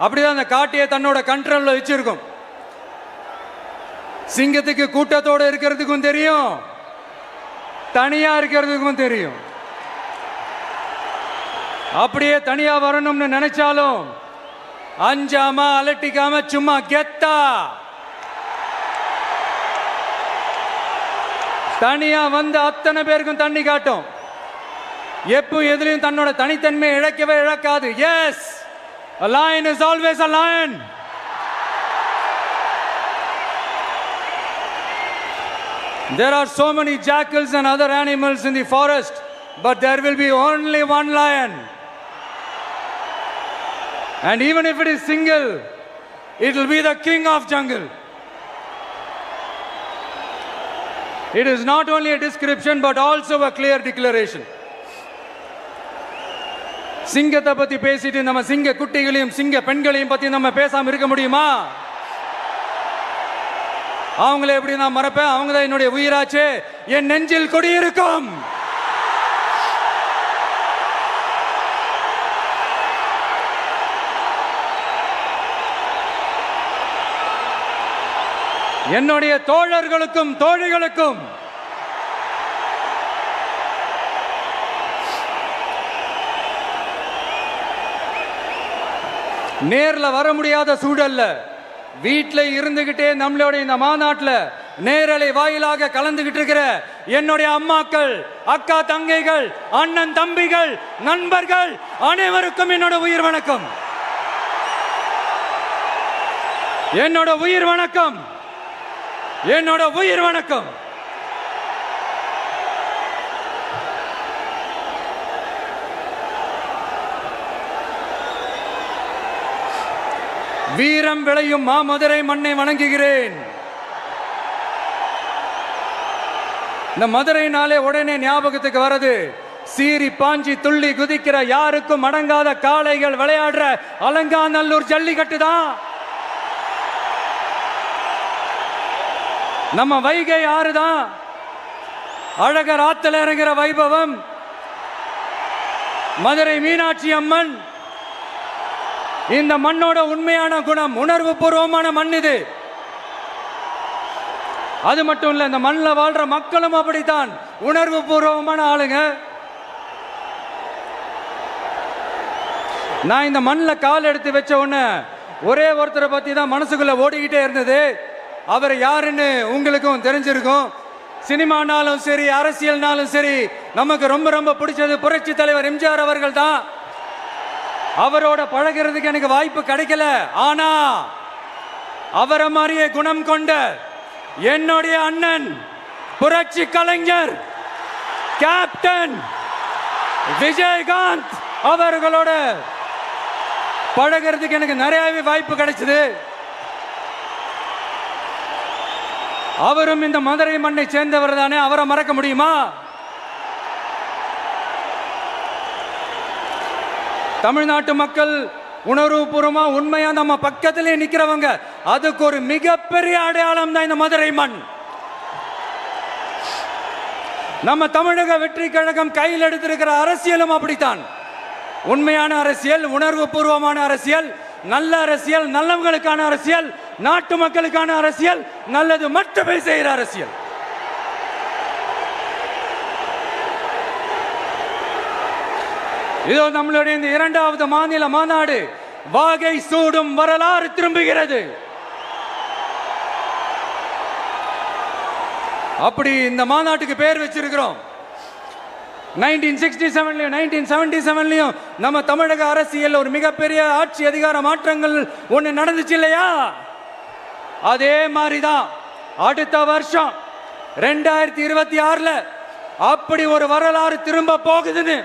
அப்படிதான் அந்த காட்டையை தன்னோட கண்ட்ரோல்ல வச்சிருக்கும். சிங்கத்துக்கு கூட்டத்தோட இருக்கிறதுக்கும் தெரியும், தனியா இருக்கிறதுக்கும் தெரியும். அப்படியே தனியா வரணும்னு நினைச்சாலும் அஞ்சாம அலட்டிக்காம சும்மா கெத்தா தனியா வந்து அத்தனை பேருக்கும் தண்ணி காட்டும். எப்பவும் எதுலையும் தன்னோட தனித்தன்மையை இழக்கவே இழக்காது. Yes, a lion is always a lion. There are so many jackals and other animals in the forest, but there will be only one lion. And even if it is single, it will be the king of jungle. It is not only a description but also a clear declaration. சிங்கத்தை பத்தி பேசிட்டு நம்ம சிங்க குட்டிகளையும் சிங்க பெண்களையும் பத்தி நம்ம பேசாம இருக்க முடியுமா? அவங்களே எப்படி நான் மறப்பேன்? அவங்க தான் என்னுடைய உயிராச்சே. என் நெஞ்சில் குடியிருக்கும். என்னுடைய தோழர்களுக்கும் தோழிகளுக்கும் நேர்ல வர முடியாத சூழல்ல வீட்டில் இருந்துகிட்டே நம்மளோட இந்த மாநாட்டில் நேரலை வாயிலாக கலந்துகிட்டு இருக்கிற என்னுடைய அம்மாக்கள், அக்கா தங்கைகள், அண்ணன் தம்பிகள், நண்பர்கள் அனைவருக்கும் என்னோட உயிர் வணக்கம். என்னோட உயிர் வணக்கம். என்னோட உயிர் வணக்கம். வீரம் விளையும் மாமதுரை மண்ணை வணங்குகிறேன். இந்த மதுரைனாலே உடனே ஞாபகத்துக்கு வரது சீறி பாஞ்சி துள்ளி குதிக்கிற யாருக்கும் அடங்காத காளைகள் விளையாடுற அலங்காநல்லூர் ஜல்லிக்கட்டு தான். நம்ம வைகை ஆறு தான். அழகர் ஆத்துல இறங்குற வைபவம். மதுரை மீனாட்சி அம்மன். இந்த மண்ணோட உண்மையான குணம் உணர்வு பூர்வமான மண் இது. அது மட்டும் இல்ல, இந்த மண்ணில் வாழ்ற மக்களும் அப்படித்தான் உணர்வு பூர்வமான ஆளுங்க. நான் இந்த மண்ணில் கால் எடுத்து வச்ச உடனே ஒரே ஒருத்தரை பத்தி தான் மனசுக்குள்ள ஓடிக்கிட்டே இருந்தது. அவர் யாருன்னு உங்களுக்கும் தெரிஞ்சிருக்கும். சினிமானாலும் சரி, அரசியல்னாலும் சரி, நமக்கு ரொம்ப ரொம்ப பிடிச்சது புரட்சி தலைவர் எம்ஜிஆர் அவர்கள் தான். அவரோட பழகிறதுக்கு எனக்கு வாய்ப்பு கிடைக்கல. ஆனா அவரை மாதிரியே குணம் கொண்ட என்னுடைய அண்ணன் புரட்சி கலைஞர் கேப்டன் விஜயகாந்த் அவர்களோட பழகிறதுக்கு எனக்கு நிறையவே வாய்ப்பு கிடைச்சது. அவரும் இந்த மதுரை மண்ணை சேர்ந்தவர் தானே. அவரை மறக்க முடியுமா? தமிழ்நாட்டு மக்கள் உணர்வுபூர்வமா உண்மையா நம்ம பக்கத்திலே நிக்கிறவங்க. அதுக்கு ஒரு மிகப்பெரிய அடையாளம் தான் இந்த மதுரை மண். நம்ம தமிழக வெற்றி கழகம் கையில் எடுத்திருக்கிற அரசியலும் அப்படித்தான். உண்மையான அரசியல், உணர்வு பூர்வமான அரசியல், நல்ல அரசியல், நல்லவங்களுக்கான அரசியல், நாட்டு மக்களுக்கான அரசியல், நல்லது மட்டுமே செய்கிற அரசியல். இதோ நம்மளுடைய இந்த இரண்டாவது மாநில மாநாடு வாகை சூடும் வரலாறு திரும்புகிறது. அப்படி இந்த மாநாட்டுக்கு பேர் வச்சிருக்கிறோம். 1967 1977 நம்ம தமிழக அரசியல் ஒரு மிகப்பெரிய ஆட்சி அதிகார மாற்றங்கள் ஒண்ணு நடந்துச்சு இல்லையா? அதே மாதிரிதான் அடுத்த வருஷம் 2026 அப்படி ஒரு வரலாறு திரும்ப போகுதுன்னு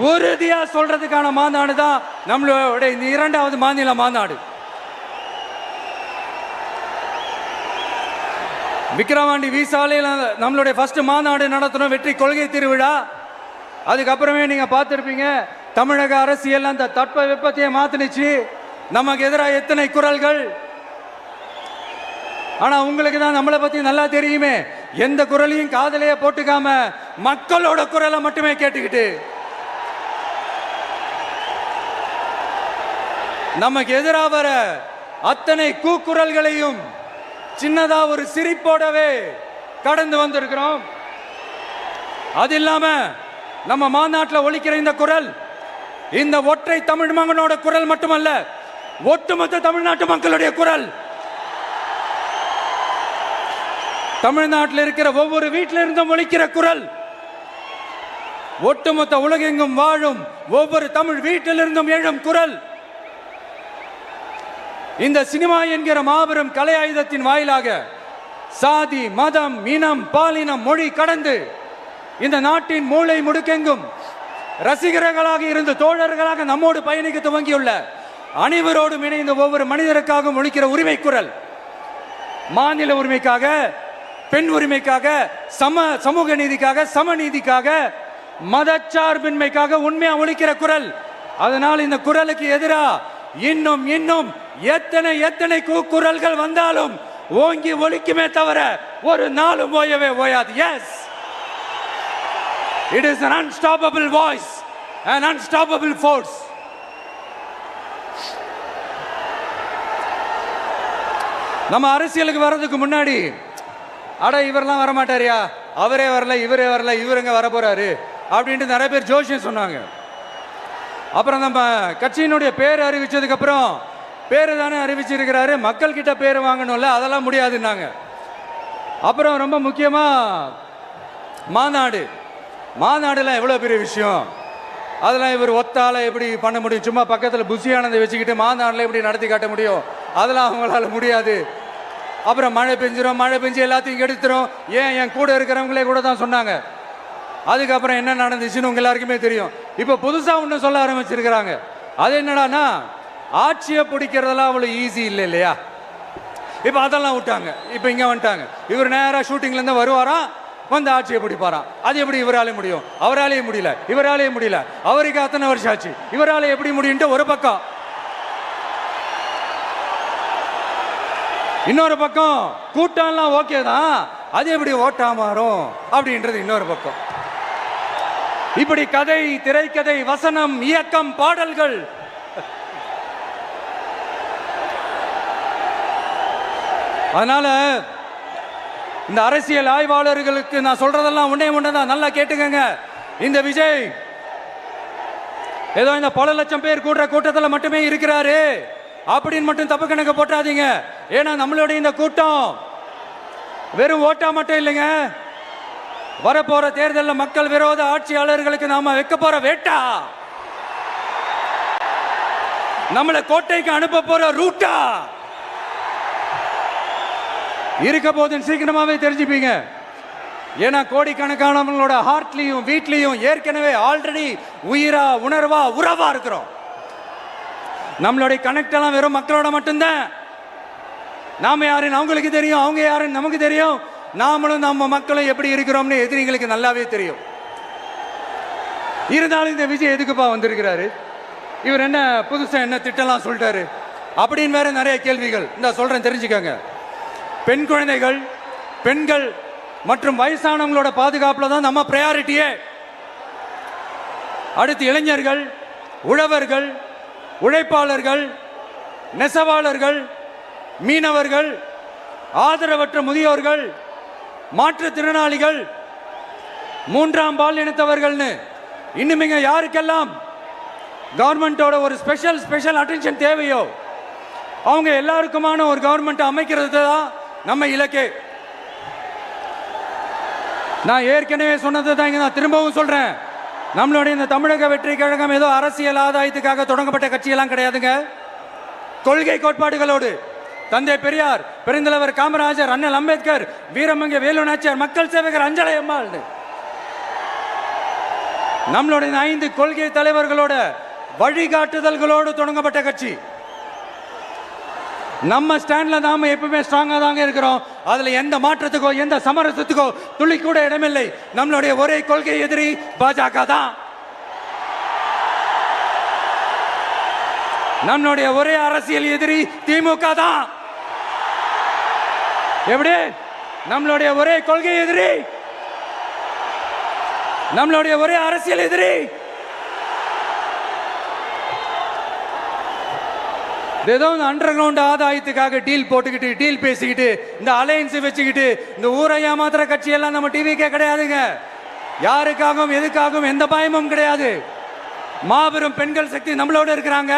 உறுதியா சொல்றதுக்கான மாநாடு தான் நம்மளோட இந்த இரண்டாவது மாநில மாநாடு. விக்கிரவாண்டி வீசாலையில் நம்மளுடைய ஃபர்ஸ்ட் மாநாடு நடத்தணும், வெற்றி கொள்கை திருவிழா. அதுக்கப்புறமே நீங்க பார்த்துருப்பீங்க, தமிழக அரசியல் அந்த தட்ப வெப்பத்தையே மாத்தினுச்சு. நமக்கு எதிராக எத்தனை குரல்கள். ஆனா உங்களுக்கு தான் நம்மளை பத்தி நல்லா தெரியுமே. எந்த குரலையும் காதலையே போட்டுக்காம மக்களோட குரலை மட்டுமே கேட்டுக்கிட்டு நமக்கு எதிராக வர அத்தனை கூக்குரல்களையும் சின்னதா ஒரு சிரிப்போடவே கடந்து வந்திருக்கிறோம். அது இல்லாம நம்ம மாநாட்டில் ஒலிக்கிற இந்த குரல் இந்த ஒற்றை தமிழ் மகனோட குரல் மட்டுமல்ல, ஒட்டுமொத்த தமிழ்நாட்டு மக்களுடைய குரல். தமிழ்நாட்டில் இருக்கிற ஒவ்வொரு வீட்டில இருந்தும் ஒலிக்கிற குரல், ஒட்டுமொத்த உலகெங்கும் வாழும் ஒவ்வொரு தமிழ் வீட்டிலிருந்தும் எழும் குரல். இந்த சினிமா என்கிற மாபெரும் கலை ஆயுதத்தின் வாயிலாக சாதி, மதம், இனம், பாலினம், மொழி கடந்து இந்த நாட்டின் மூளை முடுக்கெங்கும் ரசிகர்களாக இருந்து தோழர்களாக நம்மோடு பயணிக்க துவங்கியுள்ள அனைவரோடும் இணைந்த ஒவ்வொரு மனிதருக்காகவும் ஒலிக்கிற உரிமை குரல். மாநில உரிமைக்காக, பெண் உரிமைக்காக, சமூக நீதிக்காக, சமநீதிக்காக, மதச்சார்பின்மைக்காக உண்மையா ஒலிக்கிற குரல். அதனால் இந்த குரலுக்கு எதிராக இன்னும் இன்னும் எத்தனை குரல்கள் வந்தாலும் ஓங்கி ஒலிக்குமே தவிர ஒரு நாளும் ஓயவே ஓயாது. Yes, it is an unstoppable voice, an unstoppable force. நம்ம அரசியலுக்கு வர்றதுக்கு முன்னாடி அட இவரெல்லாம் வரமாட்டாரியா, அவரே வரல, இவரே வரல, இவருங்க வர போறாரு அப்படின்ட்டு நிறைய பேர் ஜோஷியம் சொன்னாங்க. அப்புறம் நம்ம கட்சியினுடைய பேர் அறிவிச்சதுக்கு அப்புறம் பேரு தானே அறிவிச்சிருக்கிறாரு, மக்கள் கிட்ட பேர் வாங்கணும்ல, அதெல்லாம் முடியாதுன்னாங்க. அப்புறம் ரொம்ப முக்கியமா மாநாடுலாம் எவ்வளோ பெரிய விஷயம், அதெல்லாம் இவர் ஒத்தால எப்படி பண்ண முடியும், சும்மா பக்கத்தில் புஷியானதை வச்சுக்கிட்டு மாநாட்டில் எப்படி நடத்தி காட்ட முடியும், அதெல்லாம் அவங்களால முடியாது. அப்புறம் மழை பெஞ்சு எல்லாத்தையும் எடுத்துரும், ஏன் என் கூட இருக்கிறவங்களே கூட தான் சொன்னாங்க. அதுக்கப்புறம் என்ன நடந்துச்சுன்னு உங்க எல்லாருக்குமே தெரியும். இப்போ புதுசாக ஒன்று சொல்ல ஆரம்பிச்சிருக்கிறாங்க. அது என்னடானா, ஆட்சியை பிடிக்கிறதெல்லாம் அவ்வளோ ஈஸி இல்லை இல்லையா. இப்போ அதெல்லாம் விட்டாங்க, இப்போ இங்கே வந்துட்டாங்க. இவர் நேராக ஷூட்டிங்லேருந்து வருவாராம், வந்து ஆட்சியை பிடிப்பாராம். அது எப்படி இவராலே முடியும், அவராலே முடியல, இவராலே முடியல, அவருக்கு அத்தனை வருஷம் ஆச்சு, இவராலே எப்படி முடியும்ட்டு ஒரு பக்கம். இன்னொரு பக்கம் கூட்டம்லாம் ஓகே தான், அது எப்படி ஓட்டா மாறும் அப்படின்றது இன்னொரு பக்கம். இப்படி கதை, திரைக்கதை, வசனம், இயக்கம், பாடல்கள், அதனால இந்த அரசியல் ஆய்வாளர்களுக்கு நான் சொல்றதெல்லாம் ஒன்னேதான், நல்லா கேட்டுக்கங்க. இந்த விஜய் ஏதோ இந்த பல லட்சம் பேர் கூடுற கூட்டத்தில் மட்டுமே இருக்கிறாரு அப்படின்னு மட்டும் தப்பு கணக்கு போட்டாதீங்க. ஏன்னா நம்மளுடைய இந்த கூட்டம் வெறும் ஓட்டா மட்டும் இல்லைங்க, வரப்போற தேர்தலில் மக்கள் விரோத ஆட்சியாளர்களுக்கு நாம வைக்க போற வேட்டா, நம்மளை கோட்டைக்கு அனுப்ப போற ரூட்டா இருக்க போதுன்னு சீக்கிரமாவே தெரிஞ்சுப்பீங்க. ஏன்னா கோடிக்கணக்கானவங்களோட ஹார்ட்லயும் வீட்லயும் ஏற்கனவே ஆல்ரெடி உயிரா, உணர்வா, உறவா இருக்கிறோம். நம்மளுடைய கனெக்ட் எல்லாம் வெறும் மக்களோட மட்டும்தான். நாம யாருன்னு அவங்களுக்கு தெரியும், அவங்க யாருன்னு நமக்கு தெரியும். நாமளும் நம்ம மக்களும் எப்படி இருக்கிறோம்னு எதிரிகளுக்கு நல்லாவே தெரியும். இருந்தாலும் இந்த விஜய் எதுக்குப்பா வந்திருக்கிறாரு, இவர் என்ன புதுசா என்ன திட்டம்லாம் சொல்லிட்டாரு அப்படின்னு வேற நிறைய கேள்விகள். இந்த சொல்றேன் தெரிஞ்சுக்கங்க. பெண் குழந்தைகள், பெண்கள் மற்றும் வயசானவங்களோட பாதுகாப்புல தான் நம்ம பிரையாரிட்டியே. அடுத்து இளைஞர்கள், உழவர்கள், உழைப்பாளர்கள், நெசவாளர்கள், மீனவர்கள், ஆதரவற்ற முதியோர்கள், மாற்றுத்திறனாளிகள், மூன்றாம் பால் இனத்தவர்கள்னு இன்னும் யாருக்கெல்லாம் கவர்மெண்டோட ஒரு ஸ்பெஷல் அட்டென்ஷன் தேவையோ அவங்க எல்லாருக்குமான ஒரு கவர்மெண்ட் அமைக்கிறது தான் நம்ம இலக்கே. நான் ஏற்கனவே சொன்னது தான் இங்க நான் திரும்பவும் சொல்றேன். நம்மளுடைய இந்த தமிழக வெற்றி கழகம் ஏதோ அரசியல் ஆதாயத்துக்காக தொடங்கப்பட்ட கட்சியெல்லாம் கிடையாதுங்க. கொள்கை கோட்பாடுகளோடு தந்தை பெரியார், பெருந்தலைவர் காமராஜர், அண்ணல் அம்பேத்கர், வீரமங்க வேலு நாச்சியார், மக்கள் சேவகர் அஞ்சலை அம்மாள், நம்மளுடைய 5 கொள்கை தலைவர்களோட வழிகாட்டுதல்களோடு தொடங்கப்பட்ட கட்சி. நம்ம ஸ்டாண்ட்ல நாம எப்பவுமே ஸ்ட்ராங்கா தாங்க இருக்கிறோம். அதுல எந்த மாற்றத்துக்கோ எந்த சமரசத்துக்கோ துளி கூட இடமில்லை. நம்மளுடைய ஒரே கொள்கை எதிரி பாஜக தான். நம்மளுடைய ஒரே அரசியல் எதிரி திமுக தான். எப்படி நம்மளுடைய ஒரே கொள்கை எதிரி, நம்மளுடைய ஒரே அரசியல் எதிரி ஏதோ இந்த அண்டர் கிரவுண்ட் ஆதாயத்துக்காக டீல் போட்டுக்கிட்டு டீல் பேசிக்கிட்டு இந்த அலையன்ஸ் வச்சுக்கிட்டு இந்த ஊரை ஏமாத்துற கட்சியெல்லாம் நம்ம டிவிக்கே கிடையாதுங்க. யாருக்காகவும் எதுக்காகவும் எந்த பயமும் கிடையாது. மாபெரும் பெண்கள் சக்தி நம்மளோட இருக்கிறாங்க,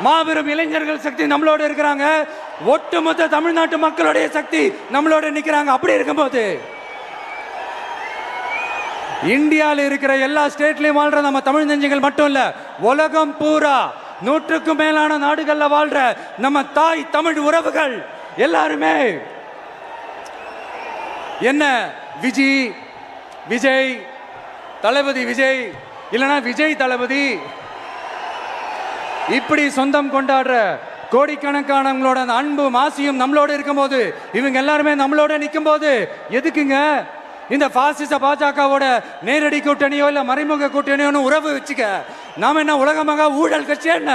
மாபெரும் இளைஞர்கள் சக்தி நம்மளோட இருக்கிறாங்க, ஒட்டுமொத்த தமிழ்நாட்டு மக்களுடைய சக்தி நம்மளோட நிற்கிறாங்க. அப்படி இருக்கும்போது இந்தியாவில் இருக்கிற எல்லா ஸ்டேட்லையும் வாழ்ற நம்ம தமிழ் நெஞ்சங்கள் மட்டும் இல்ல, உலகம் பூரா 100க்கும் மேலான நாடுகள்ல வாழ்ற நம்ம தாய் தமிழ் உறவுகள் எல்லாருமே என்ன விஜய் தளபதி விஜய் இல்லனா விஜய் தளபதி இப்படி சொந்தம் கொண்டாடுற கோடிக்கணக்கானவங்களோட அந்த அன்பு மாசியும் நம்மளோட இருக்கும்போது, இவங்க எல்லாருமே நம்மளோட நிற்கும் போது எதுக்குங்க இந்த பாசிச பாஜகவோட நேரடி கூட்டணியோ இல்ல மறைமுக கூட்டணியோ உறவு வச்சுக்க? நாம என்ன உலகமாக ஊழல் கட்சி? என்ன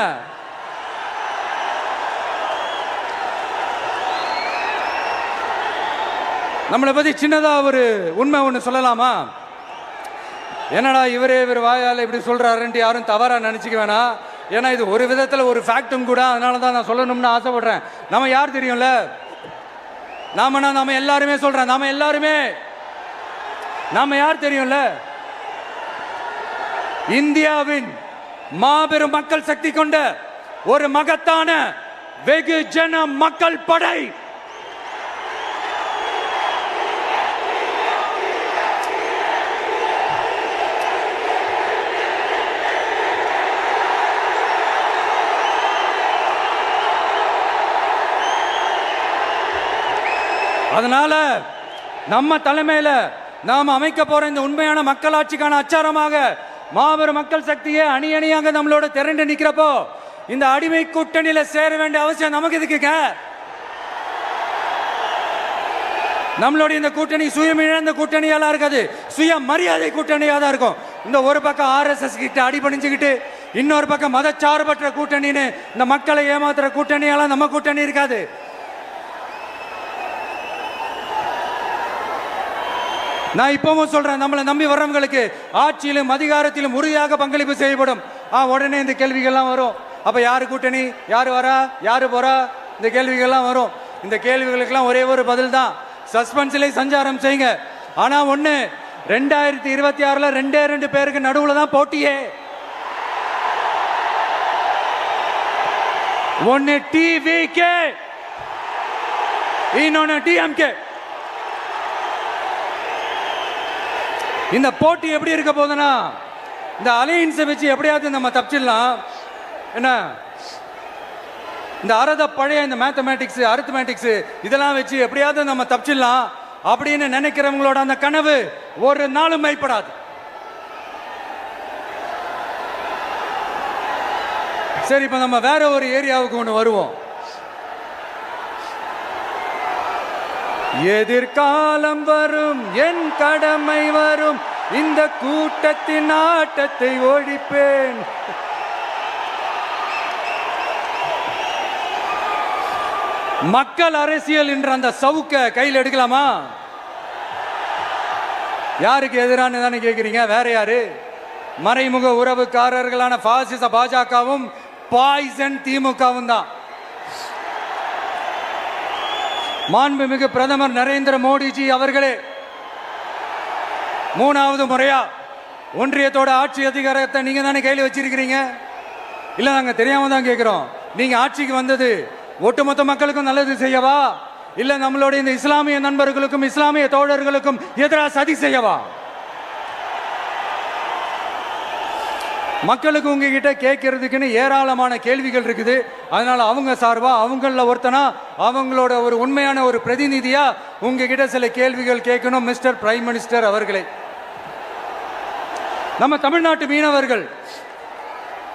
நம்மளை பத்தி சின்னதா ஒரு உண்மை ஒண்ணு சொல்லலாமா? என்னடா இவர் வாயால இப்படி சொல்றாருன்ட்டு யாரும் தவறா நினைச்சுக்க வேணாம். ஏன்னா இது ஒரு விதத்துல ஒரு ஃபேக்டும் கூட, அதனாலதான் நான் சொல்லணும்னு ஆசைப்படுறேன். நம்ம யார் தெரியும்ல? நாம எல்லாருமே சொல்றேன், நாம யார் தெரியும்ல? இந்தியாவின் மாபெரும் மக்கள் சக்தி கொண்ட ஒரு மகத்தான வெகுஜன மக்கள் படை. அதனால நம்ம தலைமையில நாம் அமைக்க போற இந்த உண்மையான மக்களாட்சிக்கான அச்சாரமாக மாபெரும் மக்கள் சக்தியை அணி அணியாக நம்மளோட திரண்டு நிக்கிறப்போ இந்த அடிமை கூட்டணியில சேர வேண்டிய அவசியம் நமக்கு இருக்குங்க. நம்மளுடைய இந்த கூட்டணி சுயமிழந்த கூட்டணியால இருக்காது, சுய மரியாதை கூட்டணியா தான் இருக்கும். இந்த ஒரு பக்கம் RSS கிட்ட அடிபணிஞ்சுக்கிட்டு, இன்னொரு பக்கம் மதச்சார்பற்ற கூட்டணின்னு இந்த மக்களை ஏமாத்துற கூட்டணியால நம்ம கூட்டணி இருக்காது. நான் இப்பவும் சொல்றேன், நம்மளை நம்பி வர்றவங்களுக்கு ஆட்சியிலும் அதிகாரத்திலும் உறுதியாக பங்களிப்பு செய்யப்படும். உடனே இந்த கேள்விகள்லாம் வரும். அப்ப யாரு கூட்டணி, யாரு வரா, யாரு போறா, இந்த கேள்விகள்லாம் வரும். இந்த கேள்விகளுக்கெல்லாம் ஒரே ஒரு பதில் தான், சஸ்பென்ஸ்ல சஞ்சாரம் செய்யுங்க. ஆனா ஒண்ணு, 2026ல 2 பேருக்கு நடுவுல தான் போட்டியே. ஒன்னு TVK, இன்னொன்னு DMK. இந்த போட்டி எப்படி இருக்க போதுன்னா, இந்த அலையன்ஸை வச்சு எப்படியாவது நம்ம தப்பிச்சிடலாம். என்ன இந்த பழைய இந்த மேத்தமேட்டிக்ஸ் அரித்மேட்டிக்ஸ் இதெல்லாம் வச்சு எப்படியாவது நம்ம தப்பிச்சிடலாம் அப்படின்னு நினைக்கிறவங்களோட அந்த கனவு ஒரு நாளும் மைப்படாது. சரி, இப்ப நம்ம வேற ஒரு ஏரியாவுக்கு ஒன்று வருவோம். எதிர்காலம் வரும், என் கடமை வரும், இந்த கூட்டத்தின் ஆட்டத்தை ஒழிப்பேன். மக்கள் அரசியல் என்ற அந்த சவுக்க கையில் எடுக்கலாமா? யாருக்கு எதிரான தானே கேட்கிறீங்க? வேற யாரு? மறைமுக உறவுக்காரர்களான பாசிச பாஜகவும் பாய்சன் திமுகவும் தான். மாண்புமிகு பிரதமர் நரேந்திர மோடிஜி அவர்களே 3வது முறையா ஒன்றியத்தோட ஆட்சி அதிகாரத்தை நீங்க தானே கையில் வச்சிருக்கிறீங்க. இல்ல, நாங்க தெரியாம தான் கேட்கிறோம். நீங்க ஆட்சிக்கு வந்தது ஒட்டுமொத்த மக்களுக்கும் நல்லது செய்யவா, இல்ல நம்மளுடைய இந்த இஸ்லாமிய நண்பர்களுக்கும் இஸ்லாமிய தோழர்களுக்கும் எதிராக சதி செய்யவா? மக்களுக்கு உங்ககிட்ட கேட்கறதுக்குன்னு ஏராளமான கேள்விகள் இருக்குது. அதனால அவங்க சார்பா, அவங்கள ஒருத்தனா, அவங்களோட ஒரு உண்மையான ஒரு பிரதிநிதியா உங்ககிட்ட சில கேள்விகள் கேட்கணும். மிஸ்டர் பிரைம் மினிஸ்டர் அவர்களே, நம்ம தமிழ்நாட்டு மீனவர்கள்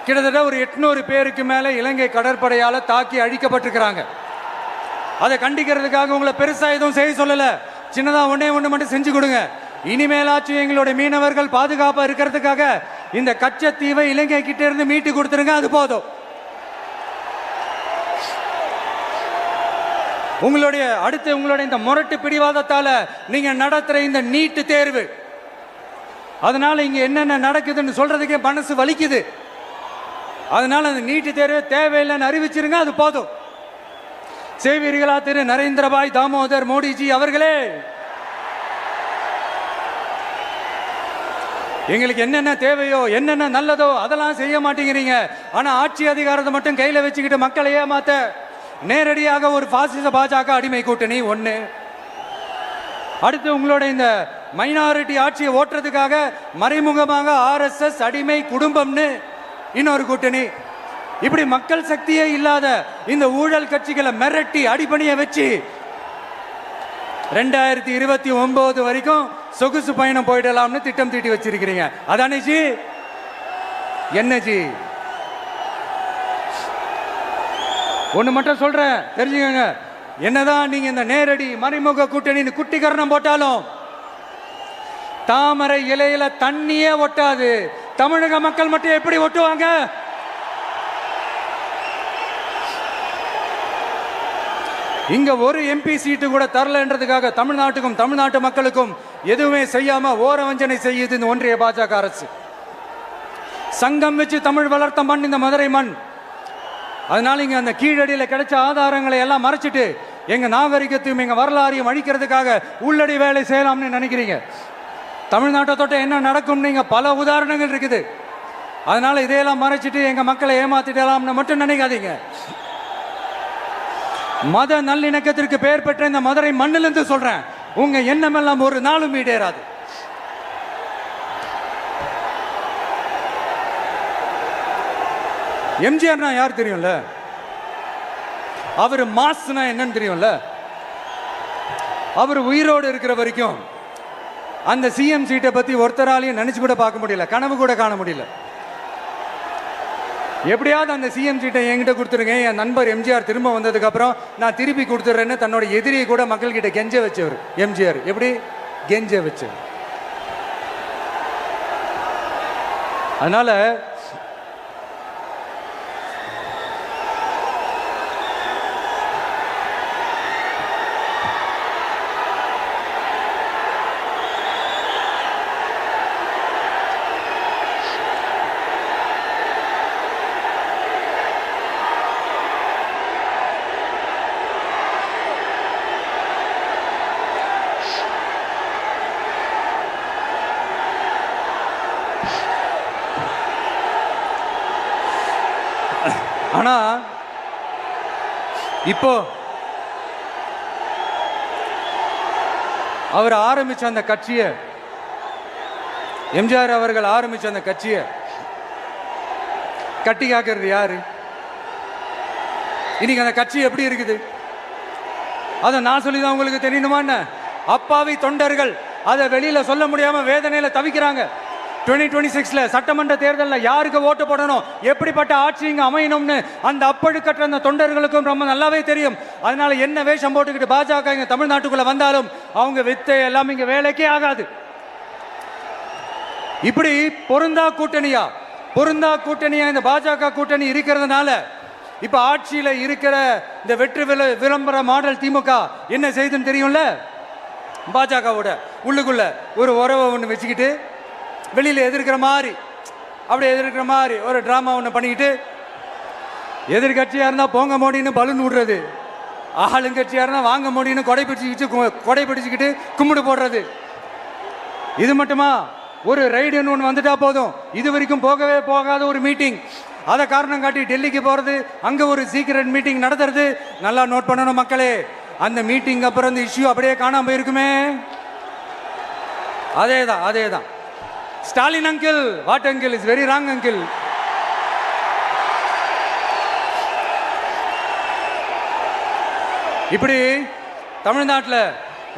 கிட்டத்தட்ட ஒரு 800 பேருக்கு மேல இலங்கை கடற்படையால தாக்கி அழிக்கப்பட்டிருக்கிறாங்க. அதை கண்டிக்கிறதுக்காக உங்களை பெருசா எதுவும் செய்ய சொல்லல, சின்னதா ஒண்ணே ஒண்ணு மட்டும் செஞ்சு கொடுங்க. இனிமேலாச்சும் எங்களுடைய மீனவர்கள் பாதுகாப்பா இருக்கிறதுக்காக இந்த கச்சத்தீவை இலங்கை கிட்ட இருந்து மீட்டு கொடுத்துருங்க, அது போதும். உங்களுடைய இந்த முரட்டு பிடிவாதத்தால நீங்க நடத்துற இந்த நீட்டு தேர்வு, அதனால இங்க என்னென்ன நடக்குதுன்னு சொல்றதுக்கே மனசு வலிக்குது. அதனால அந்த நீட்டு தேர்வு தேவையில்லைன்னு அறிவிச்சிருங்க, அது போதும். செய்வீர்களா திரு நரேந்திரபாய் தாமோதர் மோடிஜி அவர்களே? எங்களுக்கு என்னென்ன தேவையோ என்னென்ன நல்லதோ அதெல்லாம் செய்ய மாட்டேங்கிறீங்க. ஆனா ஆட்சி அதிகாரத்தை மட்டும் கையில வச்சுக்கிட்டு மக்களை ஏமாத்த நேரடியாக ஒரு பாசிச பாஜக அடிமை கூட்டணி ஒண்ணு. அடுத்து உங்களோட இந்த மைனாரிட்டி ஆட்சியை ஓட்டுறதுக்காக மறைமுகமாக RSS அடிமை குடும்பம்னு இன்னொரு கூட்டணி. இப்படி மக்கள் சக்தியே இல்லாத இந்த ஊழல் கட்சிகளை மிரட்டி அடிபணிய வச்சு 2029 வரைக்கும் சொகுசு பயணம் போயிடலாம்னு திட்டம் தீட்டி வச்சிருக்கிறீங்க. அதானே ஜி? என்ன ஜி? ஒண்ணு மட்டும் சொல்றேன், தெரிஞ்சுக்கங்க. என்னதான் நீங்க இந்த நேரடி மறைமுக கூட்டணி குட்டிகரணம் போட்டாலும் தாமரை இலையில தண்ணியே ஒட்டாது. தமிழக மக்கள் மட்டும் எப்படி ஒட்டுவாங்க? இங்க ஒரு MP சீட்டு கூட தரலன்றதுக்காக தமிழ்நாட்டுக்கும் தமிழ்நாட்டு மக்களுக்கும் எதுவுமே செய்யாம ஓரவஞ்சனை செய்யுது இந்த ஒன்றிய பாஜக அரசு. சங்கம் வச்சு தமிழ் வளர்த்த மண் இந்த மதுரை மண். அதனால இங்க அந்த கீழடியில கிடைச்ச ஆதாரங்களை எல்லாம் மறைச்சிட்டு எங்க நாகரிகத்தையும் எங்க வரலாறையும் அழிக்கிறதுக்காக உள்ளடி வேலை செய்யலாம்னு நினைக்கிறீங்க. தமிழ்நாட்டை தொட்ட என்ன நடக்கும் நீங்க பல உதாரணங்கள் இருக்குது. அதனால இதையெல்லாம் மறைச்சிட்டு எங்க மக்களை ஏமாத்திடலாம்னு மட்டும் நினைக்காதீங்க. மத நல்லிணக்கத்திற்கு பெயர் பெற்ற இந்த மதுரை மண்ணிலிருந்து சொல்றேன், உங்க எண்ணம் எல்லாம் ஒரு நாளும் ஈடேறாது. எம்ஜிஆர்னா யார் தெரியும்ல? அவர் மாஸ்னா என்னன்னு தெரியும்ல? அவர் உயிரோடு இருக்கிற வரைக்கும் அந்த சிஎம் சீட்டை பத்தி ஒருத்தராலையும் நினைச்சு கூட பார்க்க முடியல, கனவு கூட காண முடியல. எப்படியாவது அந்த சிஎம் சீட்டை என்கிட்ட கொடுத்துருங்க, என் நண்பர் எம்ஜிஆர் திரும்ப வந்ததுக்கு அப்புறம் நான் திருப்பி கொடுத்துட்றேன்னு தன்னோட எதிரியை கூட மக்கள் கிட்ட கெஞ்ச வச்சவர் எம்ஜிஆர். எப்படி கெஞ்ச வச்சவர்? அதனால ஆனா இப்போ அவர் ஆரம்பிச்ச அந்த கட்சியை, எம்ஜிஆர் அவர்கள் ஆரம்பிச்ச அந்த கட்சியை கட்டி காக்கிறது யாரு? இன்னைக்கு அந்த கட்சி எப்படி இருக்குது அதை நான் சொல்லிதான் உங்களுக்கு தெரியணுமா? அப்பாவி தொண்டர்கள் அதை வெளியில சொல்ல முடியாம வேதனையில தவிக்கிறாங்க. 2026 சட்டமன்ற தேர்தலில் யாருக்கு ஓட்டு போடணும், எப்படிப்பட்ட ஆட்சி இங்க அமையணும்னு அந்த அப்பழுக்கற்ற அந்த தொண்டர்களுக்கும் ரொம்ப நல்லாவே தெரியும். அதனால என்ன வேஷம் போட்டுக்கிட்டு பாஜக இங்க தமிழ்நாட்டுக்குள்ள வந்தாலும் அவங்க வித்தை எல்லாம் இங்க வேலைக்கே ஆகாது. இப்படி பொருந்தா கூட்டணியா இந்த பாஜக கூட்டணி இருக்கிறதுனால இப்ப ஆட்சியில இருக்கிற இந்த வெற்றி விளம்பர மாடல் திமுக என்ன செய்யுதுன்னு தெரியும்ல? பாஜகவோட உள்ளுக்குள்ள ஒரு உறவை ஒன்று வச்சுக்கிட்டு வெளியில எதிர்க்கிற மாதிரி ஒரு டிராமா ஒன்று பண்ணிக்கிட்டு, எதிர்கட்சியா இருந்தா போங்க மோடின்னு பலூன் விடுறது, ஆளுங்கட்சியா இருந்தா வாங்க மோடின்னு கொடை பிடிச்சுக்கிட்டு கும்பிடு போடுறது. இது மட்டுமா? ஒரு ரைடுன்னு ஒன்று வந்துட்டா போதும், இது வரைக்கும் போகவே போகாத ஒரு மீட்டிங், அதை காரணம் காட்டி டெல்லிக்கு போறது, அங்க ஒரு சீக்கிரட் மீட்டிங் நடத்துறது. நல்லா நோட் பண்ணணும் மக்களே, அந்த மீட்டிங் அப்புறம் இந்த இஷ்யூ அப்படியே காணாம போயிருக்குமே. அதேதான் Stalin uncle, what uncle is very wrong uncle. இப்படி தமிழ்நாட்டில்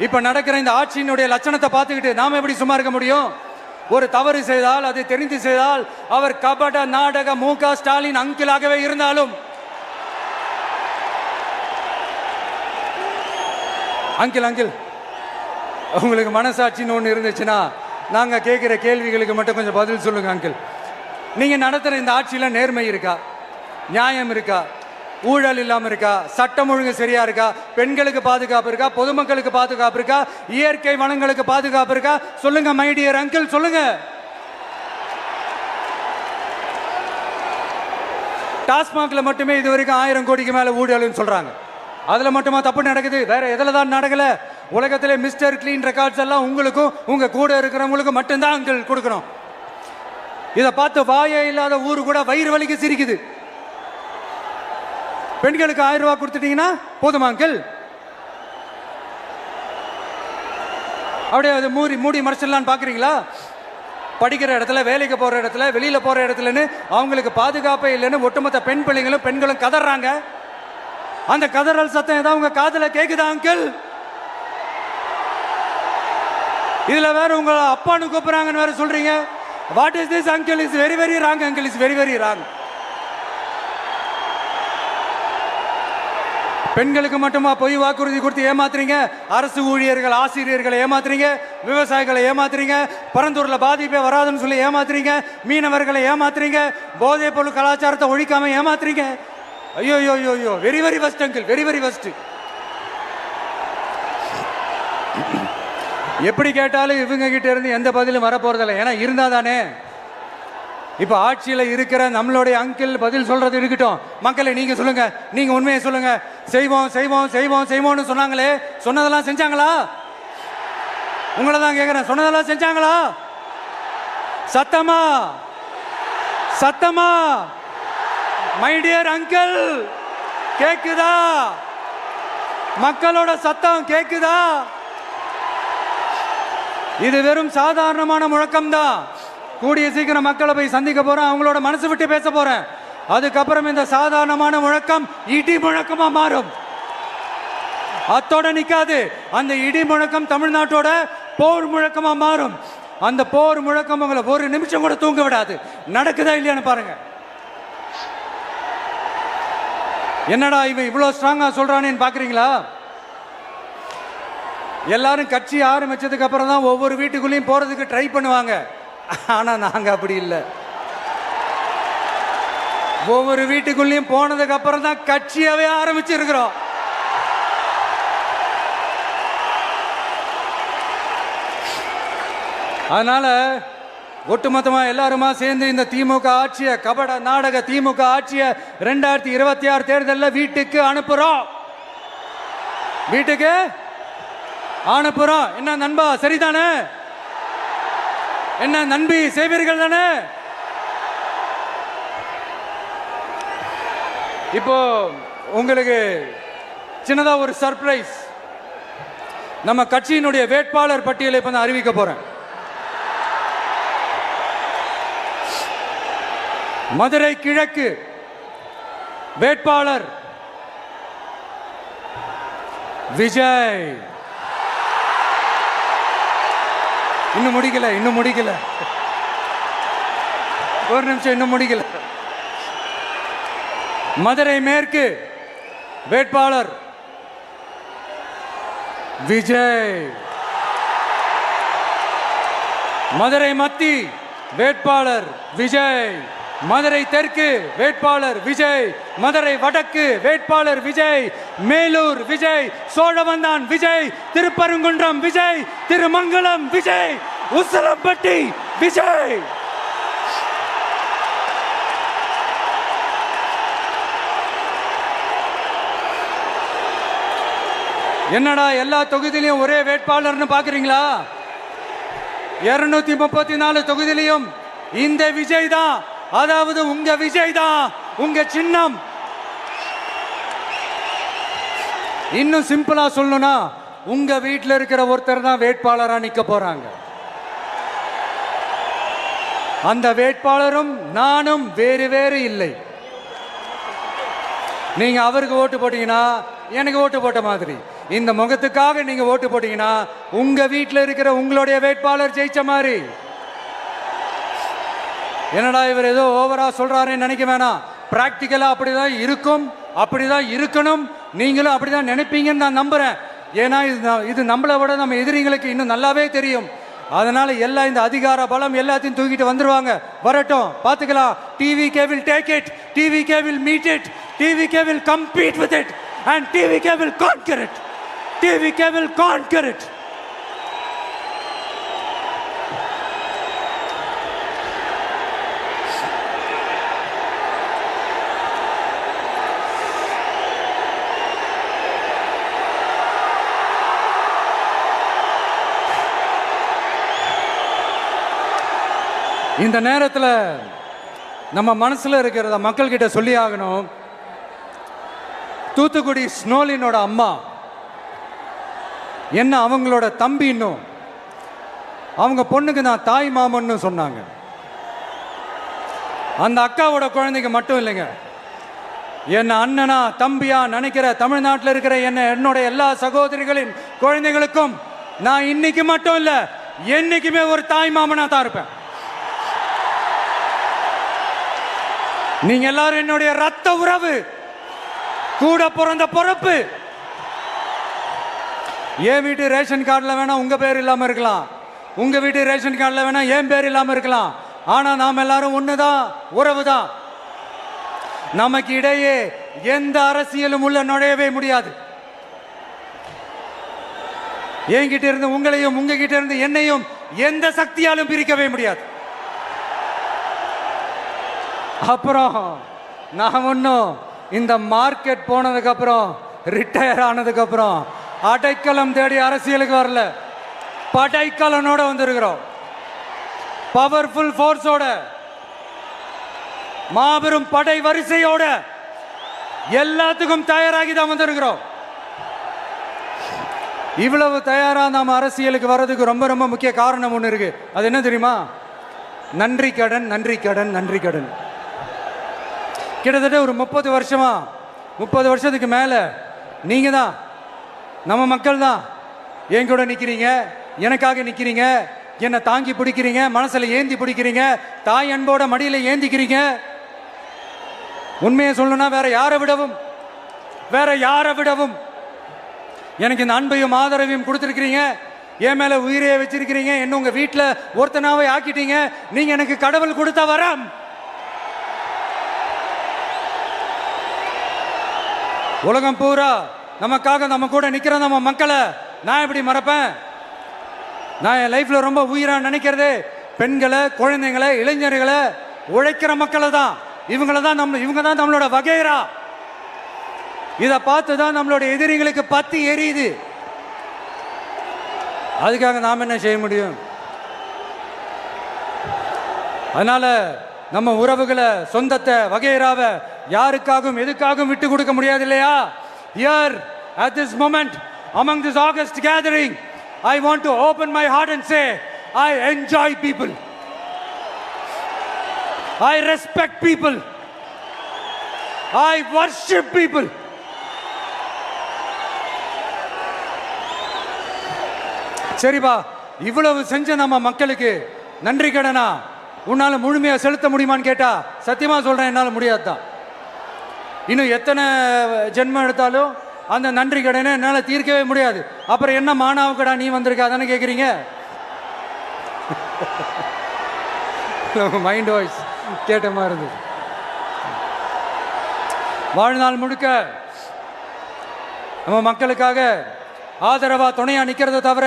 இப்ப நடக்கிற இந்த ஆட்சியினுடைய லட்சணத்தை பார்த்துக்கிட்டு நாம எப்படி சும்மா இருக்க முடியும்? ஒரு தவறு செய்தால், அதை தெரிந்து செய்தால், அவர் கபட நாடக மு.க. ஸ்டாலின் அங்கிளாகவே இருந்தாலும், அங்கிள் உங்களுக்கு மனசாட்சின்னு ஒன்று இருந்துச்சுன்னா நாங்க கேட்கிற கேள்விகளுக்கு மட்டும் கொஞ்சம் பதில் சொல்லுங்க அங்கிள். நீங்க நடத்துற இந்த ஆட்சியில நேர்மை இருக்கா, நியாயம் இருக்கா, ஊழல் இல்லாம இருக்கா, சட்டம் ஒழுங்கு சரியா இருக்கா, பெண்களுக்கு பாதுகாப்பு இருக்கா, பொதுமக்களுக்கு பாதுகாப்பு இருக்கா, இயற்கை வளங்களுக்கு பாதுகாப்பு இருக்கா? சொல்லுங்க மை டியர் அங்கிள், சொல்லுங்க. டாஸ்மாக்ல மட்டுமே இது வரைக்கும் 1000 கோடிக்கு மேல ஊழல்னு சொல்றாங்க. அதுல மட்டுமா தப்பு நடக்குது? வேற எதுல தான் நடக்கல? உலகத்திலே மிஸ்டர் கிளீன் ரெக்கார்ட்ஸ் எல்லாம் உங்களுக்கும் உங்க கூட இருக்கிறவங்களுக்கும் மட்டும்தான் அங்கிள் கொடுக்கணும். இதை பார்த்து வாயே இல்லாத ஊரு கூட வயிறு வலிக்கு சிரிக்குது. பெண்களுக்கு 1000 ரூபாய் கொடுத்துட்டீங்கன்னா போதுமா அங்கிள்? அப்படியே அது மூடி மறைச்சிடலான்னு பாக்குறீங்களா? படிக்கிற இடத்துல, வேலைக்கு போற இடத்துல, வெளியில போற இடத்துலன்னு அவங்களுக்கு பாதுகாப்பே இல்லைன்னு ஒட்டுமொத்த பெண்களும் கதறாங்க. அந்த கதறல் சத்தம் ஏதாவது உங்க காதுல கேக்குதா அங்கிள்? இதுல வேற உங்க அப்பான்னு கூப்பிடுறாங்கன்னு வேற சொல்றீங்க. What is this uncle? Is very very wrong uncle, is very very wrong. பெண்களுக்கு மட்டுமா பொய் வாக்குறுதி கொடுத்து ஏமாத்துறீங்க? அரசு ஊழியர்கள், ஆசிரியர்களை ஏமாத்துறீங்க, விவசாயிகளை ஏமாத்துறீங்க, பரந்தூர்ல பாதிப்பே வராதுன்னு சொல்லி ஏமாத்துறீங்க, மீனவர்களை ஏமாத்துறீங்க, போதைப் பொருள் கலாச்சாரத்தை ஒழிக்காம ஏமாத்துறீங்க. ஐயோ ஐயோ ஐயோ, very very first uncle, very very first. எப்படி கேட்டாலும் இவங்க கிட்ட இருந்து எந்த பதிலும் வரப்போறதில்லை. ஏன்னா இருந்தா தானே. இப்ப ஆட்சியில இருக்கிற நம்மளுடைய அங்கிள் பதில் சொல்றது இருக்கட்டும். மக்களை நீங்க சொல்லுங்க, நீங்க உண்மையை சொல்லுங்க. செய்வோம் செய்வோம் செய்வோம் செய்வோம்னு சொன்னாங்களே, சொன்னதெல்லாம் செஞ்சாங்களா? உங்களை தான் கேட்கிறேன், சொன்னதெல்லாம் செஞ்சாங்களா? சத்தமா சத்தமா மை டியர் அங்கிள், கேக்குதா? மக்களோட சத்தம் கேக்குதா? இது வெறும் சாதாரணமான முழக்கம் தான். கூடிய சீக்கிரம் மக்களை போய் சந்திக்க போறேன், அவங்களோட மனசு விட்டு பேச போறேன். அதுக்கப்புறம் இந்த சாதாரணமான முழக்கம் இடி முழக்கமா மாறும். அத்தோட நிக்காது. அந்த இடி முழக்கம் தமிழ்நாட்டோட போர் முழக்கமா மாறும். அந்த போர் முழக்கம் உங்களை ஒரு நிமிஷம் கூட தூங்க விடாது. நடக்குதா இல்லையான்னு பாருங்க. என்னடா இவன் இவ்வளவு ஸ்ட்ராங்கா சொல்றானேன்னு பாக்குறீங்களா? எல்லாரும் கட்சி ஆரம்பிச்சதுக்கு அப்புறம் தான் ஒவ்வொரு வீட்டுக்குள்ளேயும் போறதுக்கு ட்ரை பண்ணுவாங்க. ஆனா நாங்க அப்படி இல்லை. ஒவ்வொரு வீட்டுக்குள்ளேயும் போனதுக்கு அப்புறம் தான் கட்சியாவே ஆரம்பிச்சிருக்கிறோம். அதனால ஒட்டுமொத்தமா எல்லாருமா சேர்ந்து இந்த திமுக ஆட்சிய, கபட நாடக திமுக ஆட்சிய 2026 தேர்தலில் வீட்டுக்கு அனுப்புறோம். வீட்டுக்கு அனுப்புறோம். என்ன நண்பா, சரிதானே? என்ன நண்பி, செய்வீர்கள் தானே? இப்போ உங்களுக்கு சின்னதா ஒரு சர்ப்ரைஸ். நம்ம கட்சியினுடைய வேட்பாளர் பட்டியலை இப்ப நான் அறிவிக்க போறேன். மதுரை கிழக்கு வேட்பாளர் விஜய். இன்னும் முடிக்கல. ஒரு நிமிஷம், இன்னும் முடிக்கல. மதுரை மேற்கு வேட்பாளர் விஜய். மதுரை மத்தி வேட்பாளர் விஜய். மதுரை தெற்கு வேட்பாளர் விஜய். மதுரை வடக்கு வேட்பாளர் விஜய். மேலூர் விஜய். சோழவந்தான் விஜய். திருப்பரங்குன்றம் விஜய். திருமங்கலம் விஜய். உசிலம்பட்டி விஜய். என்னடா எல்லா தொகுதியிலையும் ஒரே வேட்பாளர்னு பாக்குறீங்களா? 234 தொகுதியிலையும் இந்த விஜய் தான். அதாவது உங்க விஜய் தான் உங்க சின்னம். இன்னும் சிம்பிளா சொல்லணும்னா, உங்க வீட்டில் இருக்கிற ஒருத்தர் தான் வேட்பாளரா நிக்க போறாங்க. அந்த வேட்பாளரும் நானும் வேறு வேறு இல்லை. நீங்க அவருக்கு ஓட்டு போட்டீங்கன்னா எனக்கு ஓட்டு போட்ட மாதிரி. இந்த முகத்துக்காக நீங்க ஓட்டு போட்டீங்கன்னா உங்க வீட்டில் இருக்கிற உங்களுடைய வேட்பாளர் ஜெயிச்ச மாதிரி. என்னடா இவர் ஏதோ ஓவரா சொல்றாருன்னு நினைக்க வேணாம். பிராக்டிக்கலா அப்படிதான் இருக்கும், அப்படிதான் இருக்கணும். நீங்களும் அப்படிதான் நினைப்பீங்கன்னு நான் நம்புறேன். ஏன்னா இது நம்மளை விட நம்ம எதிரிங்களுக்கு இன்னும் நல்லாவே தெரியும். அதனால எல்லாம் இந்த அதிகார பலம் எல்லாத்தையும் தூக்கிட்டு வந்துருவாங்க. வரட்டும், பார்த்துக்கலாம். TVK will take it, TVK will meet it, TVK will compete with it and TVK will conquer it. TVK will conquer it. இந்த நேரத்தில் நம்ம மனசில் இருக்கிறத மக்கள்கிட்ட சொல்லி ஆகணும். தூத்துக்குடி ஸ்னோலினோட அம்மா என்ன அவங்களோட தம்பி, இன்னும் அவங்க பொண்ணுக்கு நான் தாய் மாமன்னு சொன்னாங்க. அந்த அக்காவோட குழந்தைக்கு மட்டும் இல்லைங்க, என்ன அண்ணனா தம்பியா நினைக்கிற தமிழ்நாட்டில் இருக்கிற என்னோட எல்லா சகோதரிகளின் குழந்தைகளுக்கும் நான் இன்னைக்கு மட்டும் இல்ல, என்னைக்குமே ஒரு தாய் மாமனா தான் இருப்பேன். நீங்க எல்லாரும் என்னுடைய ரத்த உறவு, கூட பிறந்த பொறுப்பு. என் வீட்டு ரேஷன் கார்டில் வேணா உங்க பேர் இல்லாம இருக்கலாம், உங்க வீட்டு ரேஷன் கார்டில் வேணா என் பேர் இல்லாம இருக்கலாம். ஆனா நாம் எல்லாரும் ஒண்ணுதான், உறவு தான். நமக்கு இடையே எந்த அரசியலும் உள்ள நுழையவே முடியாது. என்கிட்ட இருந்து உங்களையும் உங்ககிட்ட இருந்து என்னையும் எந்த சக்தியாலும் பிரிக்கவே முடியாது. அப்புறம் நான் ஒன்னும் இந்த மார்க்கெட் போனதுக்கு அப்புறம், ரிட்டையர் ஆனதுக்கு அப்புறம் அடைக்கலம் தேடி அரசியலுக்கு வரல, படைக்கலனோட வந்திருக்கிறோம். பவர்ஃபுல் ஃபோர்ஸோட, மாபெரும் படை வரிசையோட, எல்லாத்துக்கும் தயாராகி தான் வந்திருக்கிறோம். இவ்வளவு தயாரா நாம அரசியலுக்கு வர்றதுக்கு ரொம்ப ரொம்ப முக்கிய காரணம் ஒன்று இருக்கு. அது என்ன தெரியுமா? நன்றி கடன், நன்றி கடன், நன்றி கடன். கிட்டத்தட்ட ஒரு 30 வருஷமா, 30 வருஷத்துக்கு மேல நீங்க தான், நம்ம மக்கள் தான் என் கூட நிக்கிறீங்க, எனக்காக நிக்கிறீங்க, என்னை தாங்கி பிடிக்கிறீங்க, மனசுல ஏந்தி பிடிக்கிறீங்க, தாய் அன்போட மடியில ஏந்திக்கிறீங்க. உண்மையை சொல்லணும்னா வேற யாரை விடவும் எனக்கு இந்த அன்பையும் ஆதரவையும் கொடுத்துருக்கிறீங்க. என் மேல உயிரையே வச்சிருக்கிறீங்க. என்ன உங்க வீட்டில் ஒருத்தனாவே ஆக்கிட்டீங்க. நீங்க எனக்கு கடவுள் கொடுத்த வரம். உலகம் பூரா நமக்காக நம்ம கூட நிக்கிற நம்ம மக்களை நான் எப்படி மறப்பேன்? நான் என் லைஃப்ல ரொம்ப உயிரா நினைக்கிறது பெண்களை, குழந்தைங்களை, இளைஞர்களை, உழைக்கிற மக்களை தான். இவங்க தான் நம்மளோட வகைரா. இதை பார்த்து தான் நம்மளோட எதிரிகளுக்கு பத்தி எரியுது. அதுக்காக நாம் என்ன செய்ய முடியும்? அதனால நம்ம உறவுகளை, சொந்தத்தை, வகைராவை யாருக்காகவும் எதுக்காகவும் விட்டு கொடுக்க முடியாது இல்லையா? Here at this moment among this August gathering, I want to open my heart and say I enjoy people, I respect people, I worship people. சரிப்பா, இவ்வளவு செஞ்ச நம்ம மக்களுக்கு நன்றி கடனா உன்னால முழுமையா செலுத்த முடியுமான்னு கேட்டா சத்தியமா சொல்றேன், என்னால முடியாதுதான். இன்னும் எத்தனை ஜென்மம் எடுத்தாலும் அந்த நன்றி கடனை என்னால தீர்க்கவே முடியாது. அப்புறம் என்ன மானாவுக்கடா நீ வந்திருக்கா தானே கேட்குறீங்க? மைண்ட் வாய்ஸ் கேட்ட மாதிரி இருந்தது. வாழ்நாள் முழுக்க நம்ம மக்களுக்காக ஆதரவா துணையா நிக்கிறத தவிர,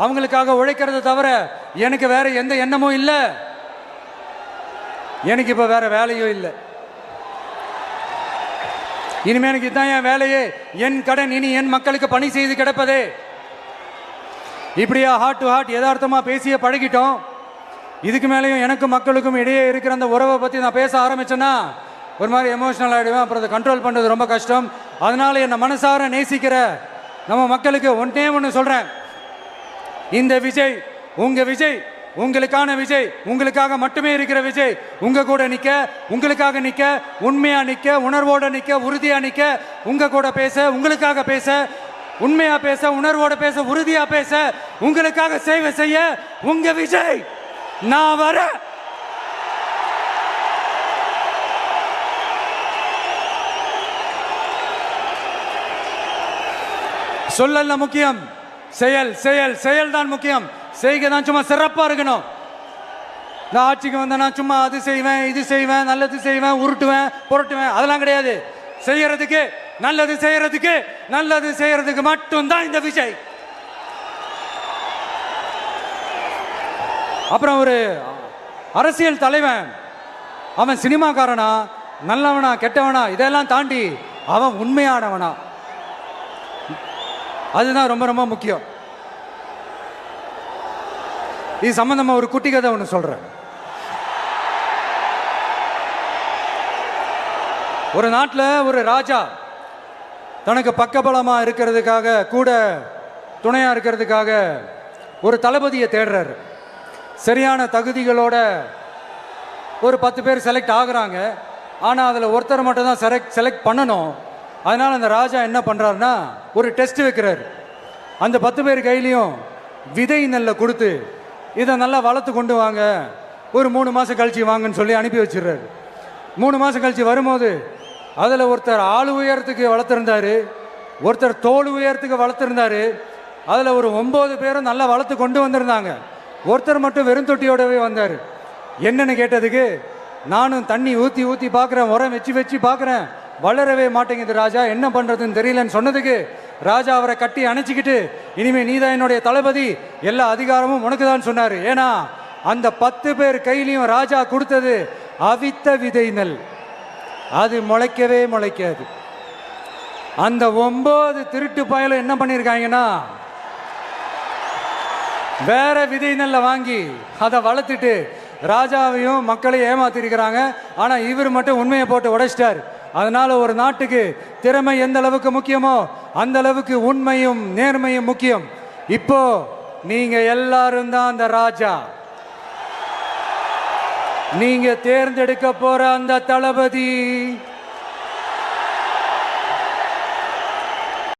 அவங்களுக்காக உழைக்கிறத தவிர எனக்கு வேற எந்த எண்ணமும் இல்லை. எனக்கு இப்ப வேற வேலையும் இல்லை. இனிமே எனக்கு இதுதான் என் வேலையே, என் கடன். இனி என் மக்களுக்கு பணி செய்து கிடப்பதே. இப்படியா ஹார்ட் டு ஹார்ட் யதார்த்தமா பேசிய பழகிட்டோம். இதுக்கு மேலேயும் எனக்கும் மக்களுக்கும் இடையே இருக்கிற அந்த உறவை பத்தி நான் பேச ஆரம்பிச்சேன்னா ஒரு மாதிரி எமோஷனல் ஆகிடுவேன். அப்புறம் அதை கண்ட்ரோல் பண்ணுறது ரொம்ப கஷ்டம். அதனால என்னை மனசார நேசிக்கிற நம்ம மக்களுக்கு ஒன்றே ஒன்று சொல்றேன். இந்த விஜய் உங்க விஜய், உங்களுக்கான விஜய், உங்களுக்காக மட்டுமே இருக்கிற விஜய். உங்க கூட நிக்க, உங்களுக்காக நிக்க, உண்மையா நிக்க, உணர்வோட நிக்க, உறுதியா நிக்க, உங்க கூட பேச, உங்களுக்காக பேச, உண்மையா பேச, உணர்வோட பேச, உறுதியா பேச, உங்களுக்காக சேவை செய்ய உங்க விஜய் நான் வர. சொல்லல முக்கியம், செயல் செயல் செயல் தான் முக்கியம். செய்கை தான் சும்மா சிறப்பா இருக்கணும். நான் ஆட்சிக்கு வந்தேன்னா சும்மா அது செய்வேன், இது செய்வேன், நல்லது செய்வேன், உருட்டுவேன், புரட்டுவேன், அதெல்லாம் கிடையாது. செய்யறதுக்கு, நல்லது செய்யறதுக்கு, நல்லது செய்யறதுக்கு மட்டும்தான் இந்த விஜய். அப்புறம் ஒரு அரசியல் தலைவன் அவன் சினிமாக்காரனா, நல்லவனா, கெட்டவனா, இதெல்லாம் தாண்டி அவன் உண்மையானவனா, அதுதான் ரொம்ப ரொம்ப முக்கியம். இது சம்பந்தமா ஒரு குட்டி கதை ஒன்று சொல்றேன். ஒரு நாட்டில் ஒரு ராஜா தனக்கு பக்கபலமாக இருக்கிறதுக்காக கூட துணையாக இருக்கிறதுக்காக ஒரு தளபதியை தேடுறாரு. சரியான தகுதிகளோட ஒரு 10 பேர் செலக்ட் ஆகுறாங்க. ஆனால் அதில் ஒருத்தர் மட்டும் தான் செலக்ட் பண்ணணும். அதனால் அந்த ராஜா என்ன பண்ணுறாருன்னா ஒரு டெஸ்ட் வைக்கிறார். அந்த 10 பேர் கையிலையும் விதை நெல்லை கொடுத்து இதை நல்லா வளர்த்து கொண்டு வாங்க, ஒரு 3 மாதம் கழிச்சு வாங்கன்னு சொல்லி அனுப்பி வச்சிடுறாரு. 3 மாதம் கழிச்சு வரும்போது அதில் ஒருத்தர் ஆள் உயரத்துக்கு வளர்த்துருந்தாரு, ஒருத்தர் தோல் உயரத்துக்கு வளர்த்துருந்தாரு. அதில் ஒரு 9 பேரும் நல்லா வளர்த்து கொண்டு வந்திருந்தாங்க. ஒருத்தர் மட்டும் வெறும் தொட்டியோடவே வந்தார். என்னன்னு கேட்டதுக்கு, நானும் தண்ணி ஊற்றி ஊற்றி பார்க்குறேன், உரம் வச்சு வச்சு பார்க்குறேன், வளரவே மாட்டேங்குது ராஜா, என்ன பண்ணுறதுன்னு தெரியலன்னு சொன்னதுக்கு ராஜா அவரை கட்டி அணைச்சிக்கிட்டு, இனிமேல் நீதான் என்னுடைய தளபதி, எல்லா அதிகாரமும் உனக்கு தான் சொன்னார். ஏன்னா அந்த 10 பேர் கையிலையும் ராஜா கொடுத்தது அவித்த விதை நெல், அது முளைக்கவே முளைக்காது. அந்த 9 திருட்டு பயலும் என்ன பண்ணியிருக்காங்கன்னா வேற விதை நெல்லை வாங்கி அதை வளர்த்துட்டு ராஜாவையும் மக்களையும் ஏமாத்திருக்கிறாங்க. ஆனால் இவர் மட்டும் உண்மையை போட்டு உடைச்சிட்டார். அதனால ஒரு நாட்டுக்கு திறமை எந்த அளவுக்கு முக்கியமோ அந்த அளவுக்கு உண்மையும் நேர்மையும் முக்கியம். இப்போ நீங்க எல்லாரும் தான் அந்த ராஜா. நீங்க தேர்ந்தெடுக்க போற அந்த தளபதி